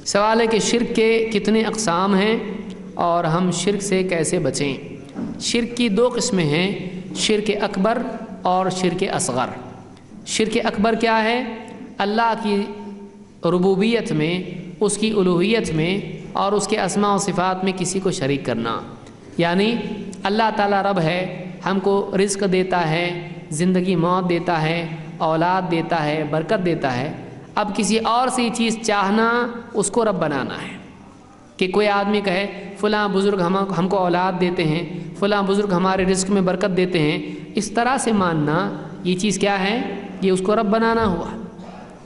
سوال ہے کہ شرک کے کتنے اقسام ہیں اور ہم شرک سے کیسے بچیں؟ شرک کی دو قسمیں ہیں، شرک اکبر اور شرک اصغر۔ شرک اکبر کیا ہے؟ اللہ کی ربوبیت میں، اس کی الوہیت میں اور اس کے اسماء و صفات میں کسی کو شریک کرنا، یعنی اللہ تعالیٰ رب ہے، ہم کو رزق دیتا ہے، زندگی موت دیتا ہے، اولاد دیتا ہے، برکت دیتا ہے، اب کسی اور سے چیز چاہنا، اس کو رب بنانا ہے۔ کہ کوئی آدمی کہے فلاں بزرگ ہم کو اولاد دیتے ہیں، فلاں بزرگ ہمارے رزق میں برکت دیتے ہیں، اس طرح سے ماننا، یہ چیز کیا ہے؟ یہ اس کو رب بنانا ہوا۔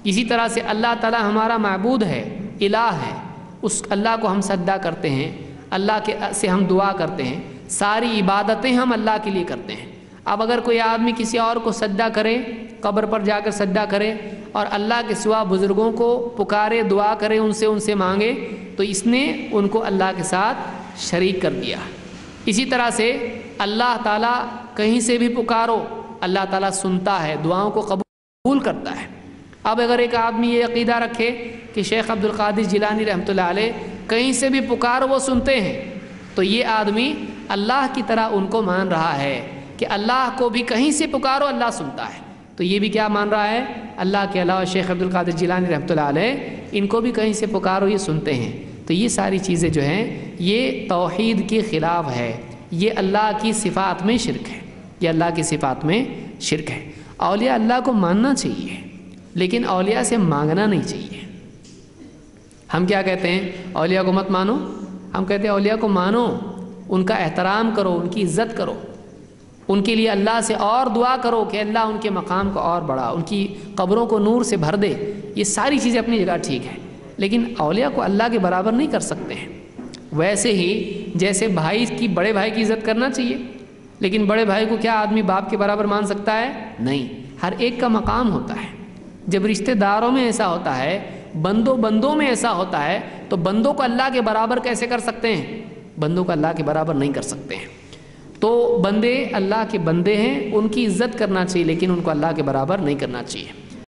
اسی طرح سے اللہ تعالیٰ ہمارا معبود ہے، الہ ہے، اس اللہ کو ہم سجدہ کرتے ہیں، اللہ کے سے ہم دعا کرتے ہیں، ساری عبادتیں ہم اللہ کے لیے کرتے ہیں۔ اب اگر کوئی آدمی کسی اور کو سجدہ کرے، قبر پر جا کر سجدہ کرے اور اللہ کے سوا بزرگوں کو پکارے، دعا کرے، ان سے مانگے، تو اس نے ان کو اللہ کے ساتھ شریک کر دیا۔ اسی طرح سے اللہ تعالیٰ کہیں سے بھی پکارو، اللہ تعالیٰ سنتا ہے، دعاؤں کو قبول کرتا ہے۔ اب اگر ایک آدمی یہ عقیدہ رکھے کہ شیخ عبد القادر جیلانی رحمۃ اللہ علیہ کہیں سے بھی پکارو وہ سنتے ہیں، تو یہ آدمی اللہ کی طرح ان کو مان رہا ہے کہ اللہ کو بھی کہیں سے پکارو اللہ سنتا ہے۔ تو یہ بھی کیا مان رہا ہے؟ اللہ کے علاوہ شیخ عبد القادر جیلانی رحمۃ اللہ علیہ ان کو بھی کہیں سے پکارو یہ سنتے ہیں۔ تو یہ ساری چیزیں جو ہیں یہ توحید کے خلاف ہے، یہ اللہ کی صفات میں شرک ہے، یہ اللہ کی صفات میں شرک ہے۔ اولیاء اللہ کو ماننا چاہیے لیکن اولیاء سے مانگنا نہیں چاہیے۔ ہم کیا کہتے ہیں؟ اولیاء کو مت مانو، ہم کہتے ہیں اولیاء کو مانو، ان کا احترام کرو، ان کی عزت کرو، ان کے لیے اللہ سے اور دعا کرو کہ اللہ ان کے مقام کو اور بڑھا، ان کی قبروں کو نور سے بھر دے۔ یہ ساری چیزیں اپنی جگہ ٹھیک ہیں، لیکن اولیاء کو اللہ کے برابر نہیں کر سکتے ہیں۔ ویسے ہی جیسے بھائی کی، بڑے بھائی کی عزت کرنا چاہیے، لیکن بڑے بھائی کو کیا آدمی باپ کے برابر مان سکتا ہے؟ نہیں، ہر ایک کا مقام ہوتا ہے۔ جب رشتہ داروں میں ایسا ہوتا ہے، بندوں میں ایسا ہوتا ہے، تو بندوں کو اللہ کے برابر کیسے کر سکتے ہیں؟ بندوں کو اللہ کے برابر نہیں کر سکتے ہیں۔ تو بندے اللہ کے بندے ہیں، ان کی عزت کرنا چاہیے لیکن ان کو اللہ کے برابر نہیں کرنا چاہیے۔